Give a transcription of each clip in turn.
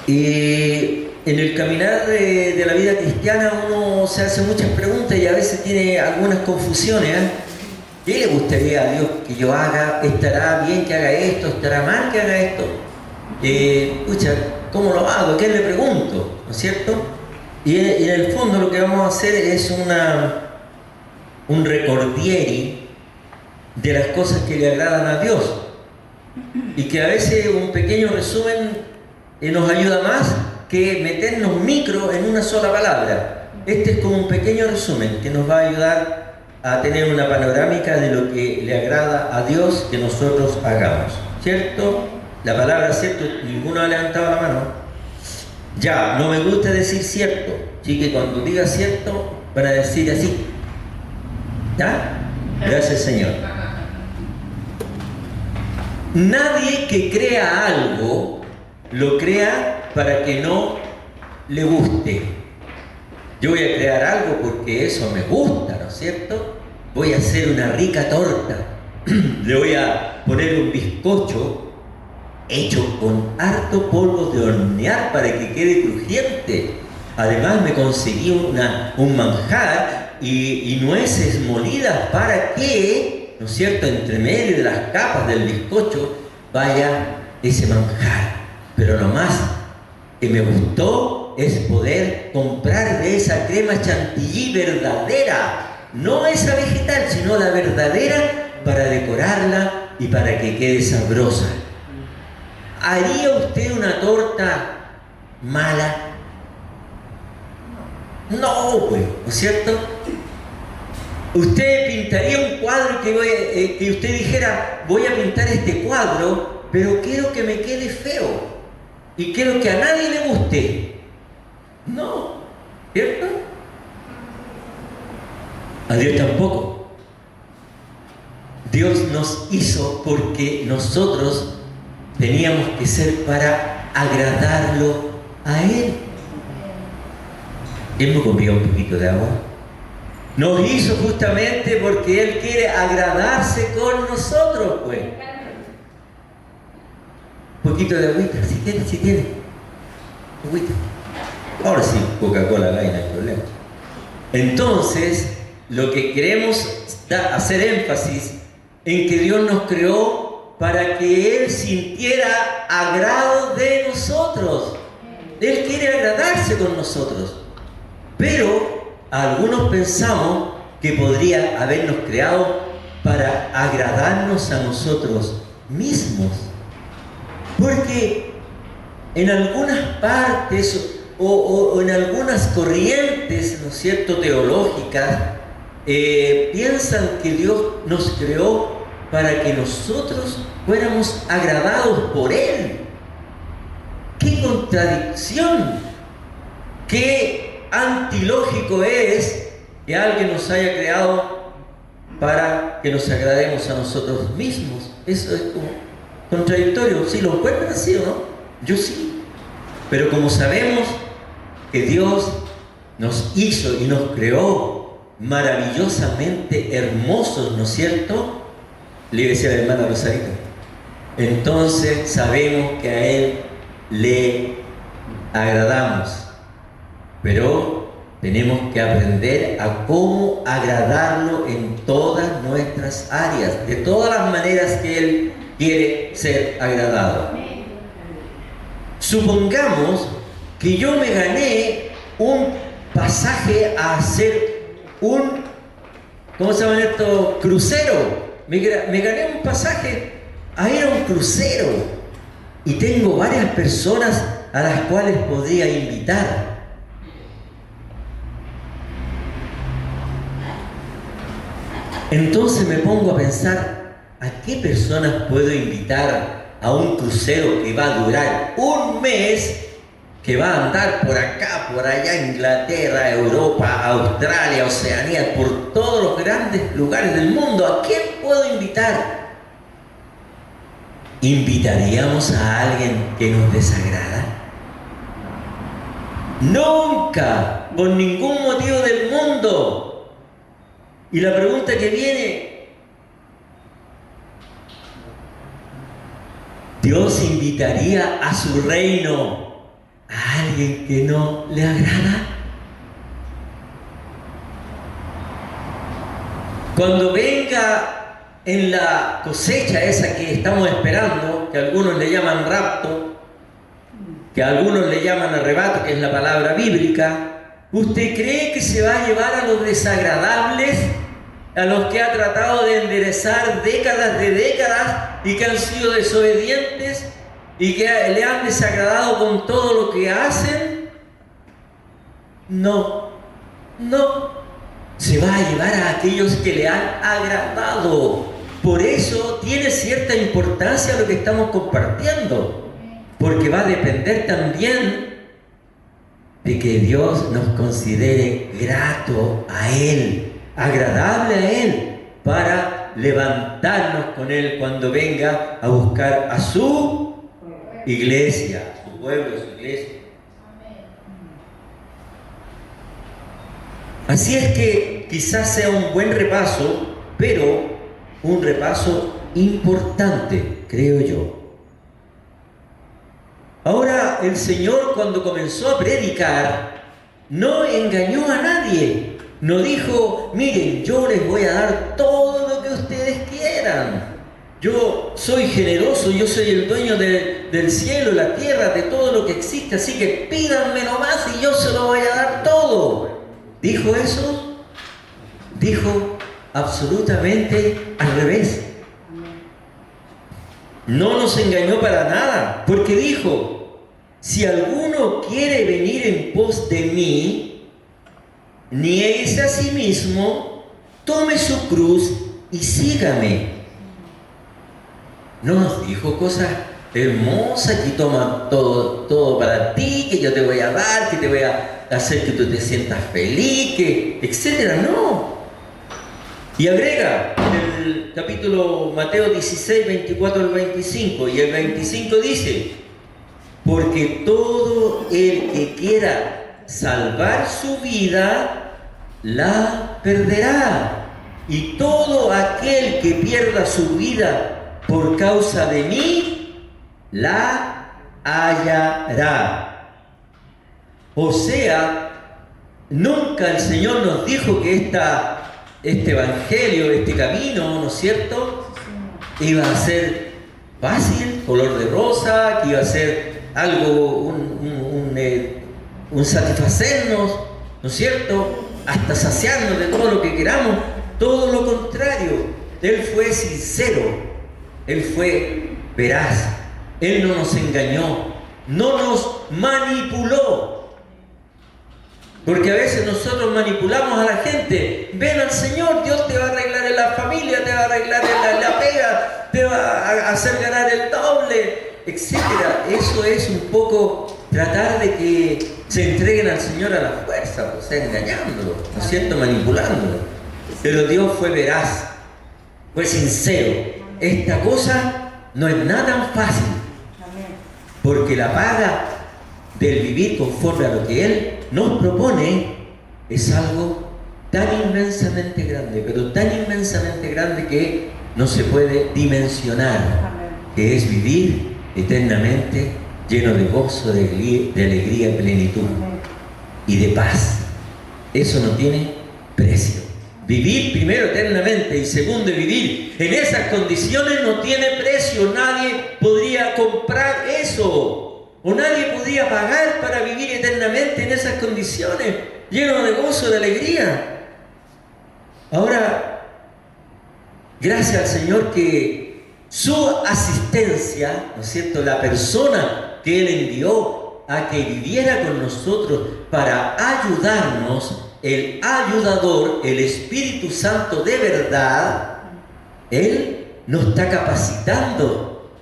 En el caminar de la vida cristiana uno se hace muchas preguntas y a veces tiene algunas confusiones, ¿eh? ¿Qué le gustaría a Dios que yo haga? ¿Estará bien que haga esto? ¿Estará mal que haga esto? Pucha, ¿cómo lo hago? ¿Qué le pregunto? ¿No es cierto? Y en el fondo lo que vamos a hacer es un recordieri de las cosas que le agradan a Dios. Y que a veces un pequeño resumen nos ayuda más que meternos micro en una sola palabra. Este es como un pequeño resumen que nos va a ayudar a tener una panorámica de lo que le agrada a Dios que nosotros hagamos. ¿Cierto? La palabra cierto, ninguno ha levantado la mano. Ya, no me gusta decir cierto. Así que cuando diga cierto, van a decir así. ¿Ya? Gracias, Señor. Nadie que crea algo, lo crea para que no le guste. Yo voy a crear algo porque eso me gusta, ¿no es cierto? Voy a hacer una rica torta. Le voy a poner un bizcocho hecho con harto polvo de hornear para que quede crujiente. Además me conseguí un manjar y nueces molidas para que, ¿no es cierto?, entre medio de las capas del bizcocho vaya ese manjar. Pero lo más que me gustó es poder comprar de esa crema chantilly verdadera, no esa vegetal, sino la verdadera, para decorarla y para que quede sabrosa. ¿Haría usted una torta mala? No, pues, ¿no es cierto? Usted pintaría un cuadro que usted dijera, voy a pintar este cuadro, pero quiero que me quede feo y quiero que a nadie le guste. No, ¿cierto? A Dios tampoco. Dios nos hizo porque nosotros teníamos que ser para agradarlo a Él. Él me comió un poquito de agua. Nos hizo justamente porque Él quiere agradarse con nosotros, pues. Un poquito de agüita, si tiene. Agüita. Ahora sí, Coca-Cola Light, no hay problema. Entonces, lo que queremos hacer énfasis en que Dios nos creó para que Él sintiera agrado de nosotros. Él quiere agradarse con nosotros. Pero algunos pensamos que podría habernos creado para agradarnos a nosotros mismos. Porque en algunas partes o en algunas corrientes, ¿no es cierto?, teológicas, piensan que Dios nos creó para que nosotros fuéramos agradados por Él. ¡Qué contradicción! ¡Qué antilógico es que alguien nos haya creado para que nos agrademos a nosotros mismos! Eso es como contradictorio. ¿Sí lo encuentran así o no? Yo sí. Pero como sabemos que Dios nos hizo y nos creó maravillosamente hermosos, ¿no es cierto? Le decía a la hermana Rosarita. Entonces sabemos que a Él le agradamos. Pero tenemos que aprender a cómo agradarlo en todas nuestras áreas, de todas las maneras que Él quiere ser agradado. Supongamos que yo me gané un pasaje a hacer ¿cómo se llama esto? Crucero. Me gané un pasaje a ir a un crucero y tengo varias personas a las cuales podría invitar. Entonces me pongo a pensar, ¿a qué personas puedo invitar a un crucero que va a durar un mes, que va a andar por acá, por allá, Inglaterra, Europa, Australia, Oceanía, por todos los grandes lugares del mundo? ¿A quién puedo invitar? ¿Invitaríamos a alguien que nos desagrada? Nunca, por ningún motivo del mundo. Y la pregunta que viene, ¿Dios invitaría a su reino a alguien que no le agrada? Cuando venga en la cosecha esa que estamos esperando, que algunos le llaman rapto, que algunos le llaman arrebato, que es la palabra bíblica, ¿usted cree que se va a llevar a los desagradables, a los que ha tratado de enderezar décadas de décadas y que han sido desobedientes y que le han desagradado con todo lo que hacen? No, no. Se va a llevar a aquellos que le han agradado. Por eso tiene cierta importancia lo que estamos compartiendo, porque va a depender también de que Dios nos considere grato a Él, agradable a Él, para levantarnos con Él cuando venga a buscar a su iglesia, a su pueblo, a su iglesia. Así es que quizás sea un buen repaso, pero un repaso importante, creo yo. Ahora, el Señor, cuando comenzó a predicar, no engañó a nadie. No dijo: miren, yo les voy a dar todo lo que ustedes quieran. Yo soy generoso, yo soy el dueño del cielo, la tierra, de todo lo que existe, así que pídanme nomás y yo se lo voy a dar todo. ¿Dijo eso? Dijo absolutamente al revés. No nos engañó para nada, porque dijo: si alguno quiere venir en pos de mí, niéguese a sí mismo, tome su cruz y sígame. No nos dijo cosas hermosas, que toma todo para ti, que yo te voy a dar, que te voy a hacer que tú te sientas feliz, que etcétera. No. Y agrega en el capítulo Mateo 16, 24 al 25, y el 25 dice: porque todo el que quiera salvar su vida, la perderá. Y todo aquel que pierda su vida por causa de mí, la hallará. O sea, nunca el Señor nos dijo que este evangelio, este camino, ¿no es cierto?, iba a ser fácil, color de rosa, que iba a ser algo, un satisfacernos, ¿no es cierto?, hasta saciarnos de todo lo que queramos. Todo lo contrario. Él fue sincero, Él fue veraz, Él no nos engañó, no nos manipuló. Porque a veces nosotros manipulamos a la gente. Ven al Señor, Dios te va a arreglar en la familia, te va a arreglar en la pega, te va a hacer ganar el doble, etc. Eso es un poco tratar de que se entreguen al Señor a la fuerza, o sea, engañándolo, ¿no es cierto?, manipulándolo. Pero Dios fue veraz, fue sincero. Esta cosa no es nada tan fácil, porque la paga del vivir conforme a lo que Él nos propone es algo tan inmensamente grande, pero tan inmensamente grande que no se puede dimensionar, que es vivir eternamente lleno de gozo, de alegría, plenitud y de paz. Eso no tiene precio. Vivir primero eternamente y segundo vivir en esas condiciones no tiene precio. Nadie podría comprar eso. O nadie podría pagar para vivir eternamente en esas condiciones, lleno de gozo, de alegría. Ahora, gracias al Señor que su asistencia, ¿no es cierto?, la persona que Él envió a que viviera con nosotros para ayudarnos, el ayudador, el Espíritu Santo de verdad, Él nos está capacitando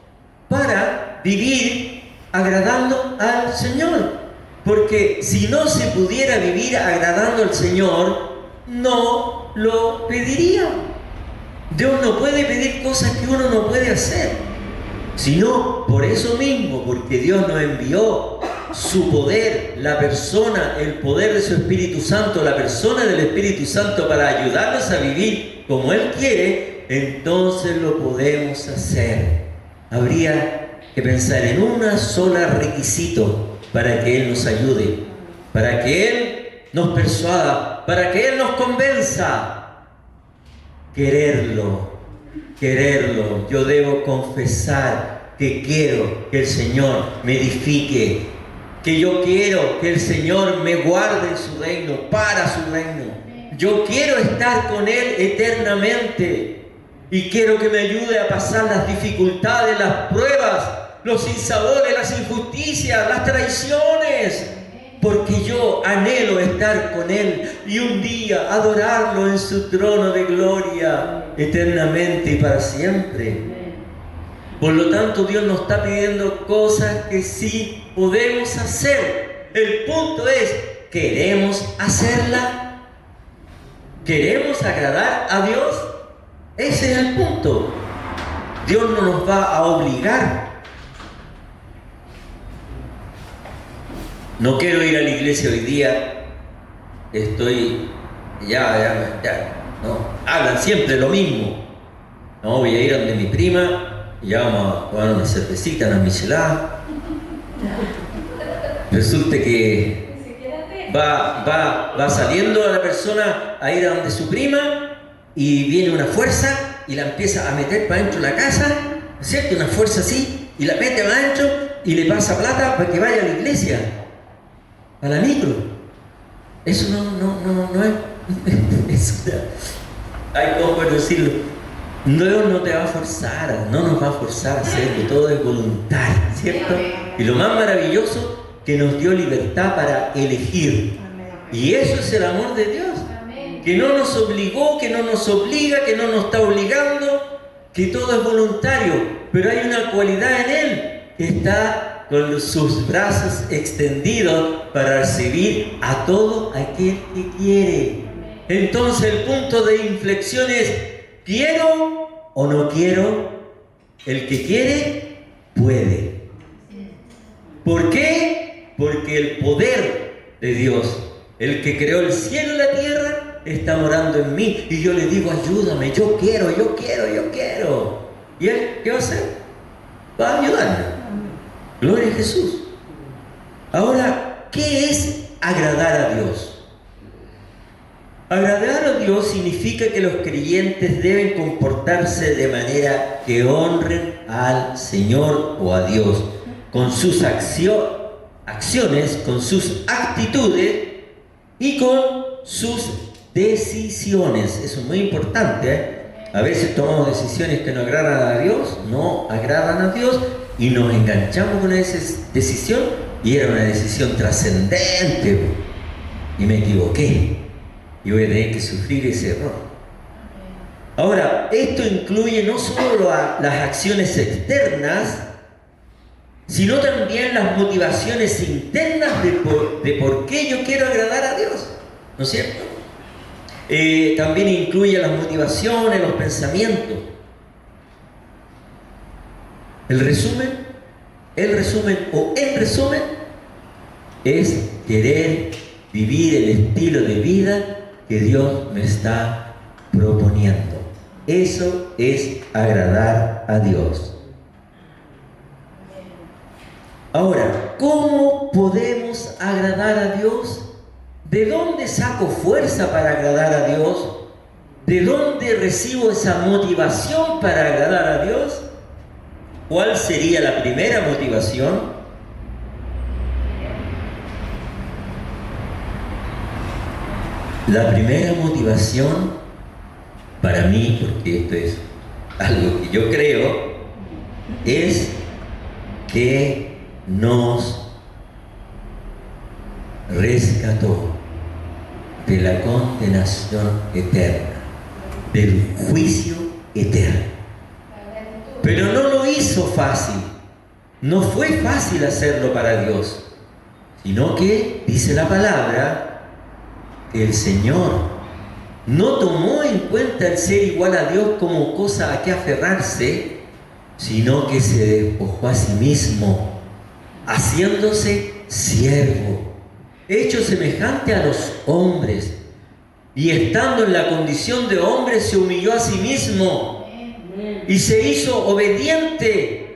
para vivir agradando al Señor. Porque si no se pudiera vivir agradando al Señor, no lo pediría. Dios no puede pedir cosas que uno no puede hacer, sino por eso mismo, porque Dios nos envió su poder, la persona, el poder de su Espíritu Santo, la persona del Espíritu Santo para ayudarnos a vivir como Él quiere, entonces lo podemos hacer. Habría que pensar en un solo requisito para que Él nos ayude, para que Él nos persuada, para que Él nos convenza. Quererlo. Yo debo confesar que quiero que el Señor me edifique, que yo quiero que el Señor me guarde en su reino, para su reino. Yo quiero estar con Él eternamente y quiero que me ayude a pasar las dificultades, las pruebas, los sinsabores, las injusticias, las traiciones, porque yo anhelo estar con Él y un día adorarlo en su trono de gloria eternamente y para siempre. Por lo tanto, Dios nos está pidiendo cosas que sí podemos hacer. El punto es, ¿queremos hacerla? ¿Queremos agradar a Dios? Ese es el punto. Dios no nos va a obligar. No quiero ir a la iglesia hoy día. Estoy ya, no. Hablan siempre lo mismo. No, voy a ir a donde mi prima y ya vamos a tomar una cervecita, una michelada. Resulta que va saliendo la persona a ir a donde su prima y viene una fuerza y la empieza a meter para dentro de la casa, ¿no es cierto? Una fuerza así, y la mete para adentro y le pasa plata para que vaya a la iglesia, a la micro. Eso no es. Eso, ¿cómo puedo decirlo? Dios no te va a forzar, no nos va a forzar a hacerlo, todo es voluntario, ¿cierto? Y lo más maravilloso, que nos dio libertad para elegir. Y eso es el amor de Dios, que no nos obligó, que no nos obliga, que no nos está obligando, que todo es voluntario, pero hay una cualidad en Él, que está con sus brazos extendidos para recibir a todo aquel que quiere. Entonces el punto de inflexión es, ¿quiero o no quiero? El que quiere, puede. ¿Por qué? Porque el poder de Dios, el que creó el cielo y la tierra, está morando en mí. Y yo le digo, ayúdame, yo quiero. ¿Y Él qué va a hacer? Va a ayudarme. Gloria a Jesús. Ahora, ¿qué es agradar a Dios? Agradar a Dios significa que los creyentes deben comportarse de manera que honren al Señor o a Dios, con sus acciones, con sus actitudes y con sus decisiones. Eso es muy importante, ¿eh? A veces tomamos decisiones que no agradan a Dios, y nos enganchamos con esa decisión y era una decisión trascendente y me equivoqué y voy a tener que sufrir ese error. Ahora, esto incluye no solo las acciones externas, sino también las motivaciones internas de por qué yo quiero agradar a Dios, ¿no es cierto? También incluye las motivaciones, los pensamientos. El resumen es querer vivir el estilo de vida que Dios me está proponiendo. Eso es agradar a Dios. Ahora, ¿cómo podemos agradar a Dios? ¿De dónde saco fuerza para agradar a Dios? ¿De dónde recibo esa motivación para agradar a Dios? ¿Cuál sería la primera motivación? La primera motivación para mí, porque esto es algo que yo creo, es que nos rescató de la condenación eterna, del juicio eterno. Pero no lo hizo fácil, no fue fácil hacerlo para Dios, sino que, dice la palabra, el Señor no tomó en cuenta el ser igual a Dios como cosa a que aferrarse, sino que se despojó a sí mismo, haciéndose siervo, hecho semejante a los hombres, y estando en la condición de hombre se humilló a sí mismo y se hizo obediente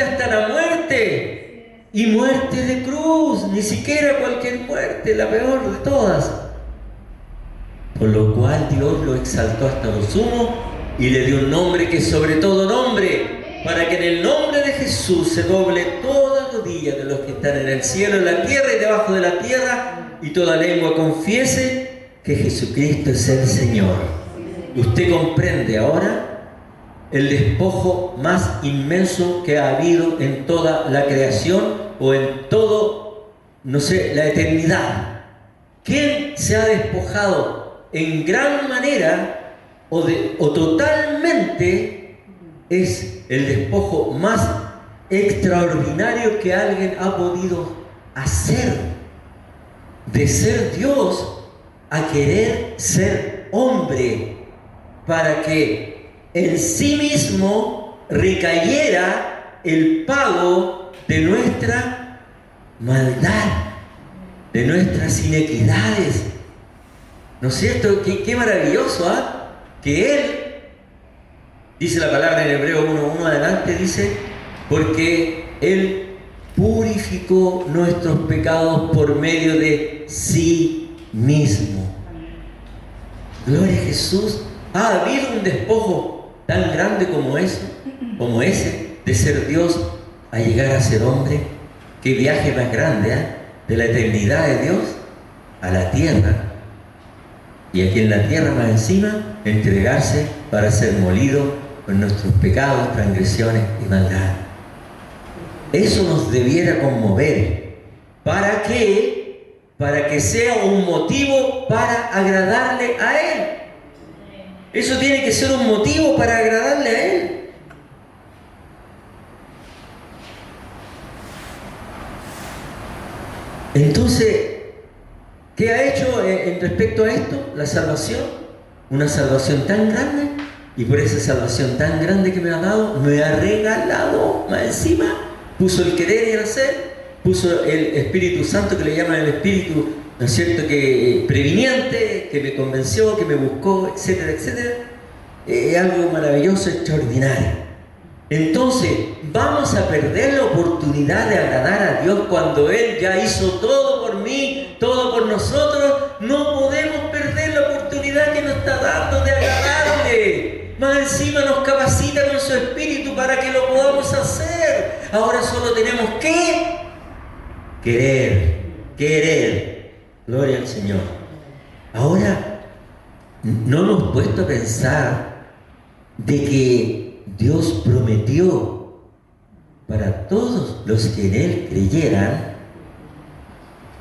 hasta la muerte y muerte de cruz, ni siquiera cualquier muerte, la peor de todas. Por lo cual Dios lo exaltó hasta lo sumo y le dio un nombre que es sobre todo nombre, para que en el nombre de Jesús se doble toda rodilla de los que están en el cielo, en la tierra y debajo de la tierra, y toda lengua confiese que Jesucristo es el Señor. Usted comprende ahora el despojo más inmenso que ha habido en toda la creación o en todo, no sé, la eternidad. ¿Quién se ha despojado en gran manera o totalmente? Es el despojo más extraordinario que alguien ha podido hacer, de ser Dios a querer ser hombre, para que en sí mismo recayera el pago de nuestra maldad, de nuestras inequidades. ¿No es cierto? Qué maravilloso, ¿ah? Que Él, dice la palabra en Hebreo 1:1 adelante, dice, porque Él purificó nuestros pecados por medio de sí mismo. Gloria a Jesús. ¿Ha habido un despojo tan grande como ese, de ser Dios a llegar a ser hombre? Qué viaje más grande, ¿eh? De la eternidad de Dios a la tierra. Y aquí en la tierra más encima, entregarse para ser molido por nuestros pecados, transgresiones y maldad. Eso nos debiera conmover. ¿Para qué? Para que sea un motivo para agradarle a Él. Eso tiene que ser un motivo para agradarle a Él. Entonces, ¿qué ha hecho en respecto a esto? La salvación. Una salvación tan grande, y por esa salvación tan grande que me ha dado, me ha regalado más encima. Puso el querer y el hacer, puso el Espíritu Santo, que le llaman el Espíritu, ¿no es cierto?, que previniente, que me convenció, que me buscó, etcétera, etcétera. Algo maravilloso, extraordinario. Entonces, ¿vamos a perder la oportunidad de agradar a Dios cuando Él ya hizo todo por mí, todo por nosotros? No podemos perder la oportunidad que nos está dando de agradarle. Más encima nos capacita con su Espíritu para que lo podamos hacer. Ahora solo tenemos que querer. Gloria al Señor. Ahora, ¿no hemos puesto a pensar de que Dios prometió para todos los que en Él creyeran,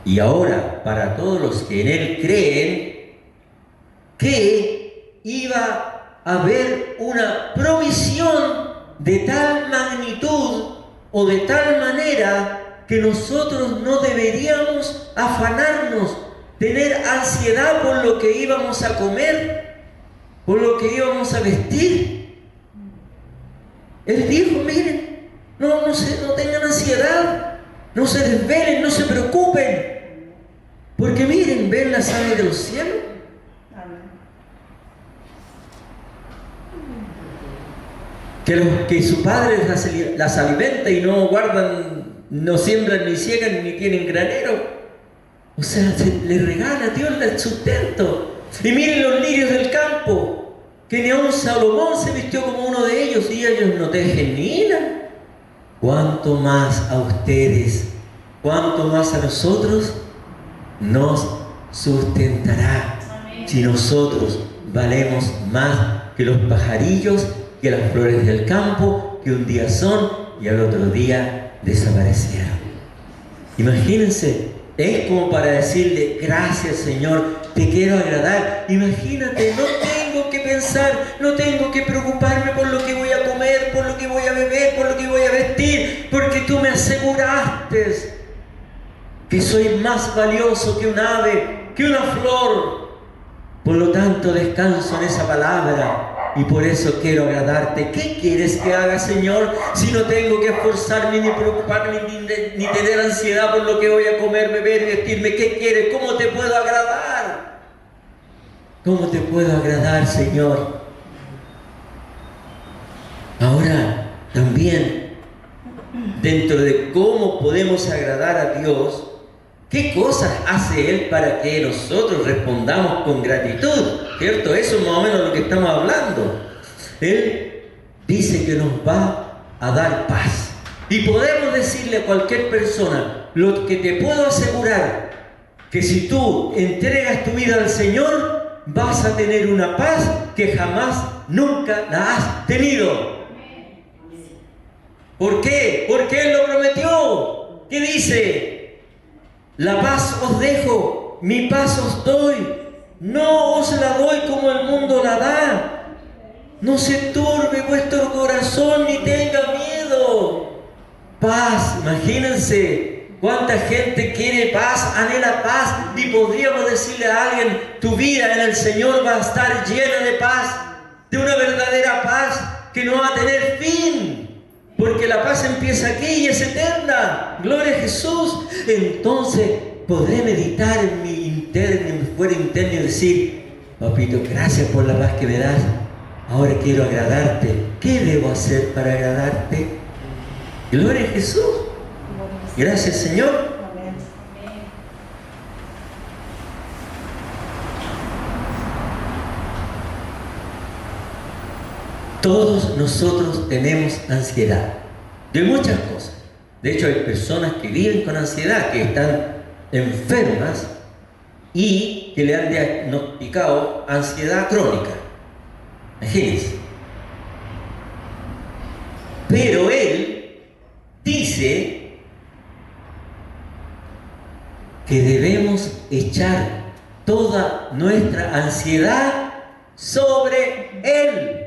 y ahora para todos los que en Él creen, que iba a haber una provisión de tal magnitud o de tal manera que nosotros no deberíamos afanarnos, tener ansiedad por lo que íbamos a comer, por lo que íbamos a vestir? Él dijo, miren, no tengan ansiedad, no se desvelen, no se preocupen, porque miren, ven las aves de los cielos. Que su padre las alimenta y no guardan, no siembran ni ciegan ni tienen granero. O sea, les regala a Dios el sustento. Y miren los lirios del campo, que ni aun Salomón se vistió como uno de ellos, y ellos no tejen ni hilan. ¿Cuánto más a ustedes, cuánto más a nosotros nos sustentará? Amén. Si nosotros valemos más que los pajarillos, que las flores del campo, que un día son y al otro día desaparecieron. Imagínense, es como para decirle, gracias Señor, te quiero agradar. Imagínate, no tengo que pensar, no tengo que preocuparme por lo que voy a comer, por lo que voy a beber, por lo que voy a vestir, porque tú me aseguraste que soy más valioso que un ave, que una flor. Por lo tanto, descanso en esa palabra y por eso quiero agradarte. ¿Qué quieres que haga, Señor, si no tengo que esforzarme, ni preocuparme, ni tener ansiedad por lo que voy a comer, beber y vestirme? ¿Qué quieres? ¿Cómo te puedo agradar? ¿Cómo te puedo agradar, Señor? Ahora, también dentro de cómo podemos agradar a Dios, ¿qué cosas hace Él para que nosotros respondamos con gratitud? ¿Cierto? Eso es más o menos lo que estamos hablando. Él dice que nos va a dar paz. Y podemos decirle a cualquier persona, lo que te puedo asegurar, que si tú entregas tu vida al Señor, vas a tener una paz que jamás, nunca la has tenido. ¿Por qué? Porque Él lo prometió. ¿Qué dice? La paz os dejo, mi paz os doy. No os la doy como el mundo la da. No se turbe vuestro corazón ni tenga miedo. Paz, imagínense cuánta gente quiere paz, anhela paz, y podríamos decirle a alguien, tu vida en el Señor va a estar llena de paz, de una verdadera paz que no va a tener fin. Porque la paz empieza aquí y es eterna. Gloria a Jesús. Entonces podré meditar en mi interno, en mi fuero interno y decir, papito, gracias por la paz que me das. Ahora quiero agradarte. ¿Qué debo hacer para agradarte? Gloria a Jesús. Gracias, Señor. Todos nosotros tenemos ansiedad de muchas cosas. De hecho, hay personas que viven con ansiedad, que están enfermas y que le han diagnosticado ansiedad crónica. Imagínense. Pero Él dice que debemos echar toda nuestra ansiedad sobre Él.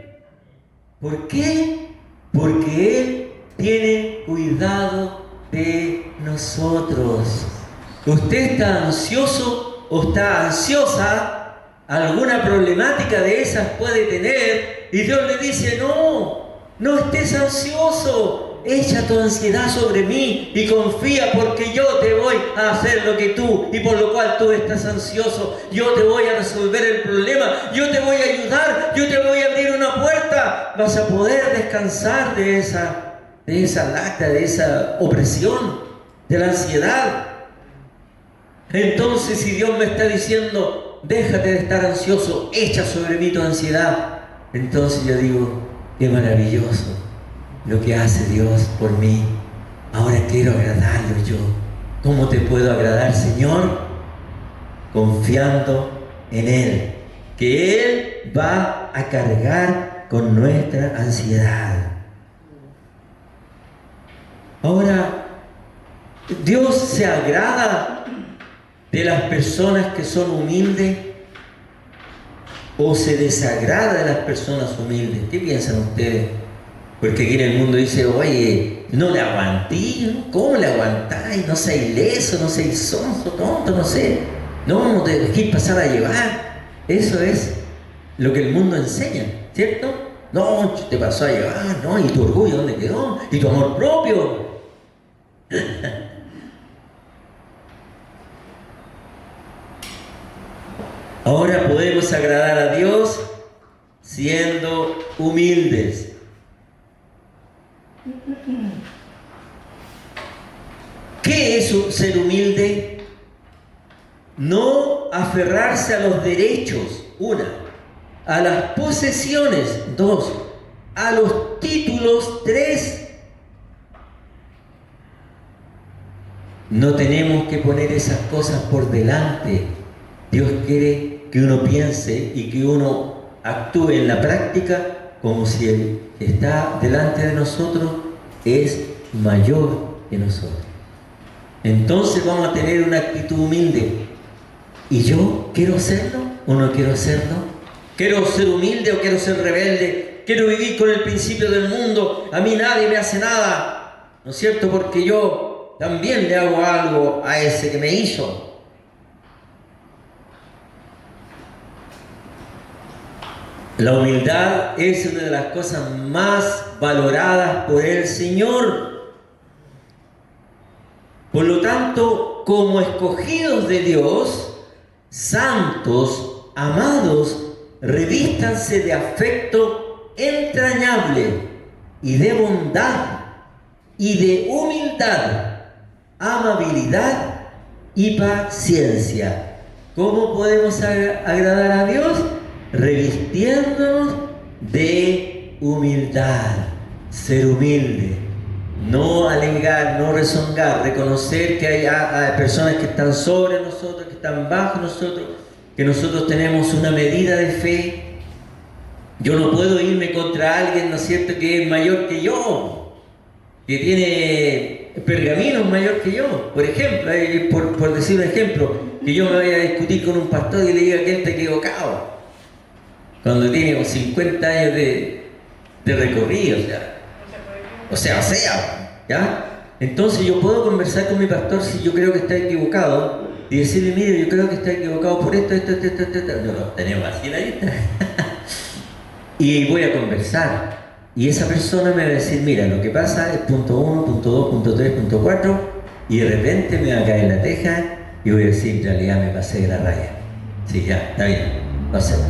¿Por qué? Porque Él tiene cuidado de nosotros. ¿Usted está ansioso o está ansiosa? Alguna problemática de esas puede tener y Dios le dice, no estés ansioso. Echa tu ansiedad sobre mí y confía, porque yo te voy a hacer lo que tú, y por lo cual tú estás ansioso, yo te voy a resolver el problema, yo te voy a ayudar, yo te voy a abrir una puerta. Vas a poder descansar de esa lacra, de esa opresión, de la ansiedad. Entonces, si Dios me está diciendo, déjate de estar ansioso, echa sobre mí tu ansiedad, entonces yo digo, qué maravilloso lo que hace Dios por mí. Ahora quiero agradarlo yo. ¿Cómo te puedo agradar, Señor? Confiando en Él, que Él va a cargar con nuestra ansiedad. Ahora, Dios se agrada de las personas que son humildes o se desagrada de las personas humildes. ¿Qué piensan ustedes? Porque aquí en el mundo dice, oye, no le aguantí, ¿cómo le aguantáis? No seáis leso, no seáis sonso, tonto, no sé. No te dejéis pasar a llevar. Eso es lo que el mundo enseña, ¿cierto? No, te pasó a llevar, ¿no? ¿Y tu orgullo dónde quedó? ¿Y tu amor propio? Ahora podemos agradar a Dios siendo humildes. ¿Qué es ser humilde? No aferrarse a los derechos, 1, a las posesiones, 2, a los títulos, 3. No tenemos que poner esas cosas por delante. Dios quiere que uno piense y que uno actúe en la práctica como si Él está delante de nosotros, es mayor que nosotros. Entonces vamos a tener una actitud humilde. ¿Y yo quiero serlo o no quiero serlo? ¿Quiero ser humilde o quiero ser rebelde? ¿Quiero vivir con el principio del mundo? A mí nadie me hace nada, ¿no es cierto? Porque yo también le hago algo a ese que me hizo. La humildad es una de las cosas más valoradas por el Señor. Por lo tanto, como escogidos de Dios, santos, amados, revístanse de afecto entrañable y de bondad, y de humildad, amabilidad y paciencia. ¿Cómo podemos agradar a Dios? Revistiéndonos de humildad, ser humilde, no alegar, no rezongar, reconocer que hay personas que están sobre nosotros, que están bajo nosotros, que nosotros tenemos una medida de fe. Yo no puedo irme contra alguien, ¿no es cierto?, que es mayor que yo, que tiene pergaminos mayor que yo. Por ejemplo, por decir un ejemplo, que yo me vaya a discutir con un pastor y le diga que él está equivocado, cuando tiene 50 años de recorrido, o sea, ¿ya? Entonces yo puedo conversar con mi pastor si yo creo que está equivocado y decirle, mire, yo creo que está equivocado por esto. No, tenemos así la lista. Y voy a conversar. Y esa persona me va a decir, mira, lo que pasa es punto 1, punto 2, punto 3, punto 4, y de repente me va a caer la teja y voy a decir, en realidad me pasé de la raya. Sí, ya, está bien, lo acepto.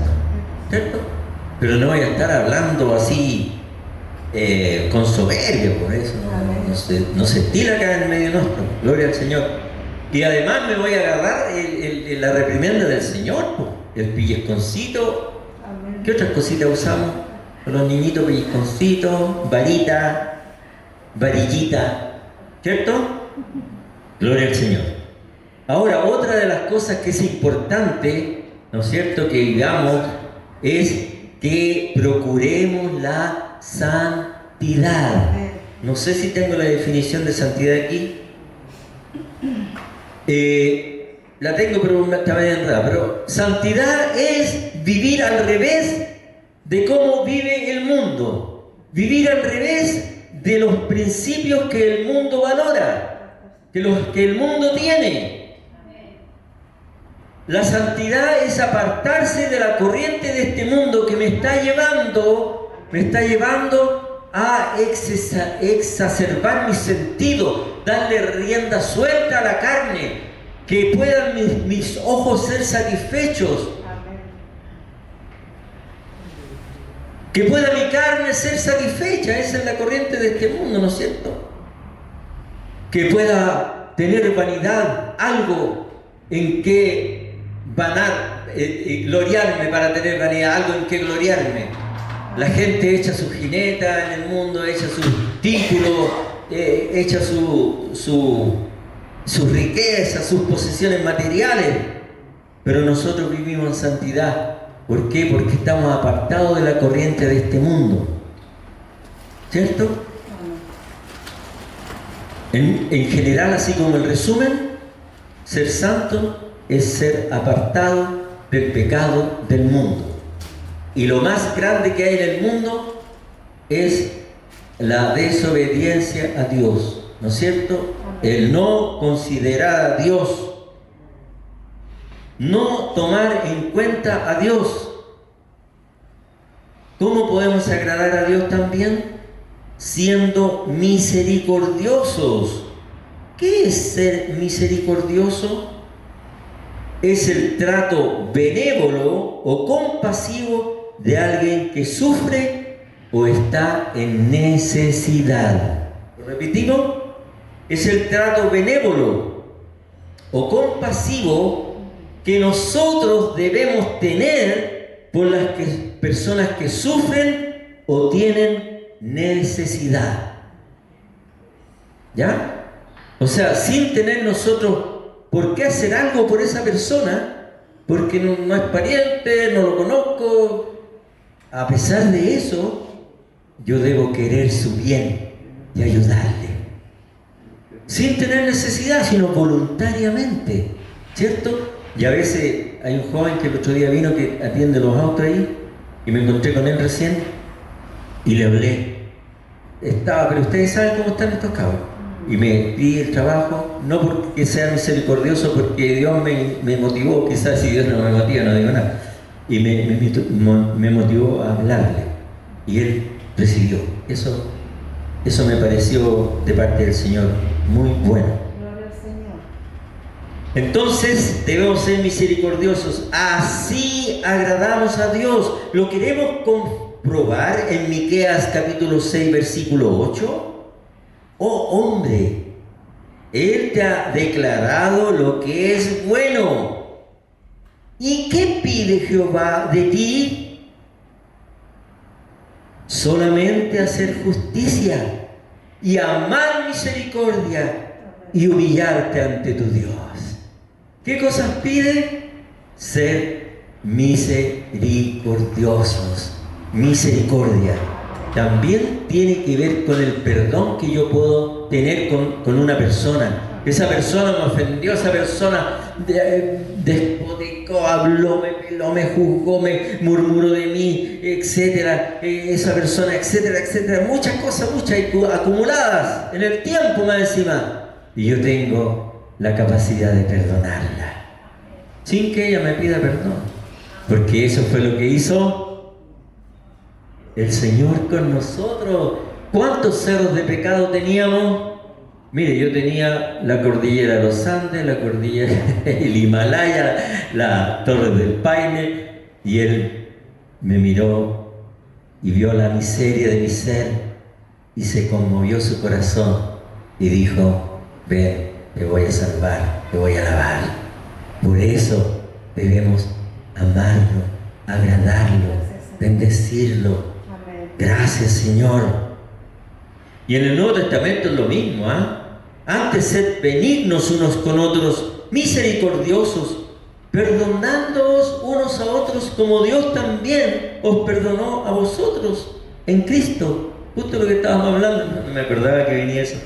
¿Cierto? Pero no voy a estar hablando así con soberbia, por eso no se estila acá en medio nuestro. Gloria al Señor. Y además me voy a agarrar la reprimenda del Señor, el pellizconcito. ¿Qué otras cositas usamos? Los niñitos, pellizconcitos, varita, varillita, ¿cierto? Gloria al Señor. Ahora, otra de las cosas que es importante, ¿no es cierto?, que digamos, es que procuremos la santidad. No sé si tengo la definición de santidad aquí. La tengo, pero está medio enredada. Pero santidad es vivir al revés de cómo vive el mundo. Vivir al revés de los principios que el mundo valora, que el mundo tiene. La santidad es apartarse de la corriente de este mundo que me está llevando a exacerbar mis sentidos, darle rienda suelta a la carne, que puedan mis ojos ser satisfechos, que pueda mi carne ser satisfecha. Esa es la corriente de este mundo, ¿no es cierto? Que pueda tener vanidad, algo en que gloriarme, para tener vanidad, algo en que gloriarme. La gente echa su jineta en el mundo, echa su título, echa su riqueza, sus posesiones materiales, pero nosotros vivimos en santidad. ¿Por qué? Porque estamos apartados de la corriente de este mundo, ¿cierto? En general, así como el resumen, ser santo es ser apartado del pecado del mundo. Y lo más grande que hay en el mundo es la desobediencia a Dios, ¿no es cierto? El no considerar a Dios, no tomar en cuenta a Dios. ¿Cómo podemos agradar a Dios también? Siendo misericordiosos. ¿Qué es ser misericordioso? Es el trato benévolo o compasivo de alguien que sufre o está en necesidad. ¿Lo repetimos? Es el trato benévolo o compasivo que nosotros debemos tener por las personas que sufren o tienen necesidad. ¿Ya? O sea, sin tener nosotros por qué hacer algo por esa persona, porque no es pariente, no lo conozco. A pesar de eso, yo debo querer su bien y ayudarle. Sin tener necesidad, sino voluntariamente, ¿cierto? Y a veces hay un joven que el otro día vino que atiende los autos ahí, y me encontré con él recién, y le hablé. Pero ustedes saben cómo están estos cabros. Y me di el trabajo, no porque sea misericordioso, porque Dios me motivó. Quizás si Dios no me motiva, no digo nada. Y me motivó a hablarle. Y él recibió. Eso me pareció de parte del Señor muy bueno. Gloria al Señor. Entonces debemos ser misericordiosos. Así agradamos a Dios. Lo queremos comprobar en Miqueas capítulo 6, versículo 8. oh hombre, Él te ha declarado lo que es bueno. ¿Y qué pide Jehová de ti? Solamente hacer justicia y amar misericordia y humillarte ante tu Dios. ¿Qué cosas pide? Ser misericordiosos. Misericordia. También tiene que ver con el perdón que yo puedo tener con una persona. Esa persona me ofendió, esa persona despoticó, habló, me peló, me juzgó, me murmuró de mí, etcétera. Esa persona, etcétera, etcétera. Muchas cosas, muchas acumuladas en el tiempo más encima. Y yo tengo la capacidad de perdonarla, sin que ella me pida perdón. Porque eso fue lo que hizo el Señor con nosotros. ¿Cuántos cerros de pecado teníamos? Mire, yo tenía la cordillera de los Andes, la cordillera del Himalaya, la Torre del Paine, y Él me miró y vio la miseria de mi ser y se conmovió su corazón y dijo: ven, te voy a salvar, te voy a lavar. Por eso debemos amarlo, agradarlo, bendecirlo. Gracias, Señor. Y en el Nuevo Testamento es lo mismo, Antes sed benignos unos con otros, misericordiosos, perdonándoos unos a otros como Dios también os perdonó a vosotros en Cristo. Justo lo que estábamos hablando, no me acordaba que venía eso.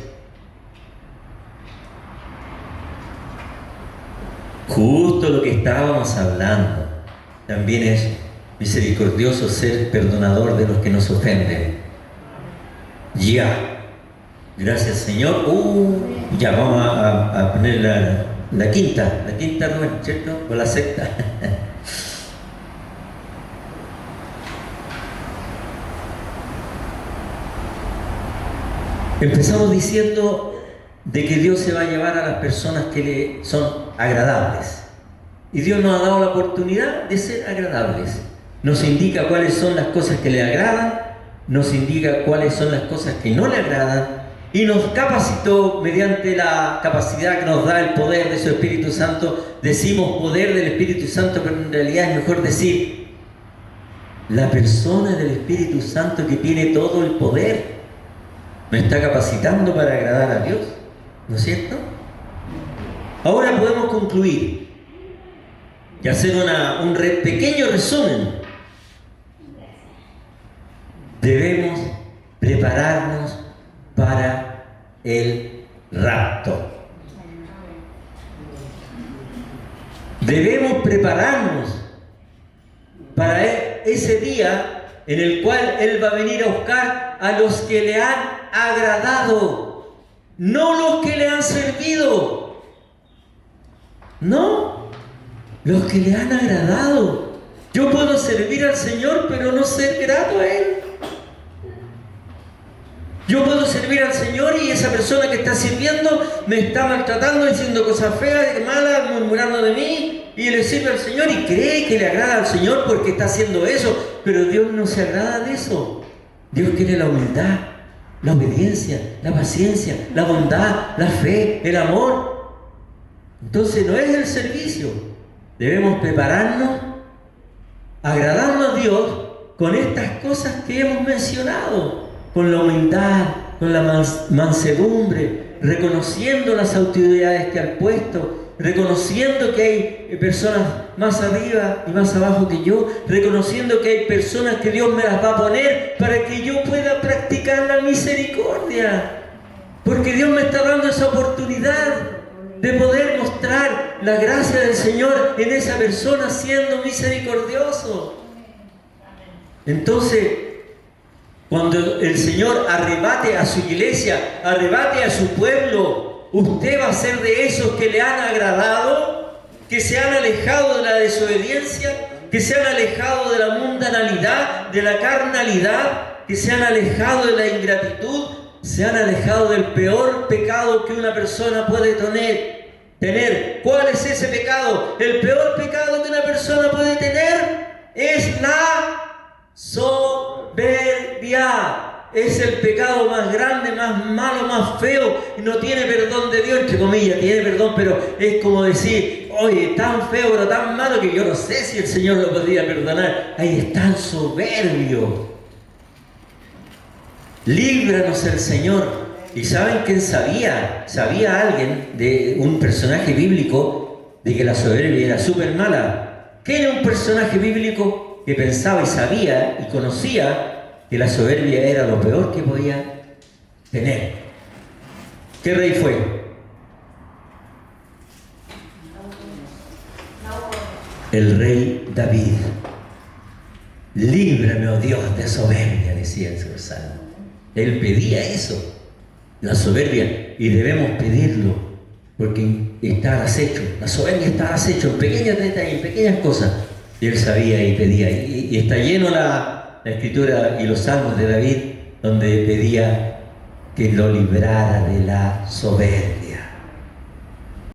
Justo lo que estábamos hablando. También es misericordioso, ser perdonador de los que nos ofenden. Ya. Gracias, Señor. Ya vamos a poner la quinta, Rubén, ¿cierto? O la sexta. Empezamos diciendo de que Dios se va a llevar a las personas que le son agradables. Y Dios nos ha dado la oportunidad de ser agradables. Nos indica cuáles son las cosas que le agradan, nos indica cuáles son las cosas que no le agradan, y nos capacitó mediante la capacidad que nos da el poder de su Espíritu Santo. Decimos poder del Espíritu Santo, pero en realidad es mejor decir la persona del Espíritu Santo que tiene todo el poder. Me está capacitando para agradar a Dios, ¿no es cierto? Ahora podemos concluir y hacer un pequeño resumen. Debemos prepararnos para el rapto. Debemos prepararnos para ese día en el cual Él va a venir a buscar a los que le han agradado, no los que le han servido, no, los que le han agradado. Yo puedo servir al Señor pero no ser grato a Él. Yo puedo servir al Señor y esa persona que está sirviendo me está maltratando, diciendo cosas feas, malas, murmurando de mí, y le sirve al Señor y cree que le agrada al Señor porque está haciendo eso, pero Dios no se agrada de eso. Dios quiere la humildad, la obediencia, la paciencia, la bondad, la fe, el amor. Entonces no es el servicio. Debemos prepararnos, agradando a Dios con estas cosas que hemos mencionado. Con la humildad, con la mansedumbre, reconociendo las autoridades que han puesto, reconociendo que hay personas más arriba y más abajo que yo, reconociendo que hay personas que Dios me las va a poner para que yo pueda practicar la misericordia, porque Dios me está dando esa oportunidad de poder mostrar la gracia del Señor en esa persona siendo misericordioso. Entonces, cuando el Señor arrebate a su iglesia, arrebate a su pueblo, usted va a ser de esos que le han agradado, que se han alejado de la desobediencia, que se han alejado de la mundanalidad, de la carnalidad, que se han alejado de la ingratitud, se han alejado del peor pecado que una persona puede tener. ¿Cuál es ese pecado? El peor pecado que una persona puede tener es la soberbia, es el pecado más grande, más malo, más feo, y no tiene perdón de Dios, entre comillas, tiene perdón, pero es como decir, oye, tan feo, pero tan malo que yo no sé si el Señor lo podría perdonar. Ahí es tan soberbio. Líbranos el Señor. ¿Y saben quién sabía? Sabía alguien, de un personaje bíblico, de que la soberbia era súper mala. ¿Qué era un personaje bíblico que pensaba y sabía y conocía que la soberbia era lo peor que podía tener? ¿Qué rey fue? El rey David. Líbrame, oh Dios, de soberbia, decía en su salmo. Él pedía eso, la soberbia, y debemos pedirlo, porque está al acecho. La soberbia está al acecho, en pequeños detalles, en pequeñas cosas. Y él sabía y pedía. Y está lleno la escritura y los salmos de David, donde pedía que lo librara de la soberbia.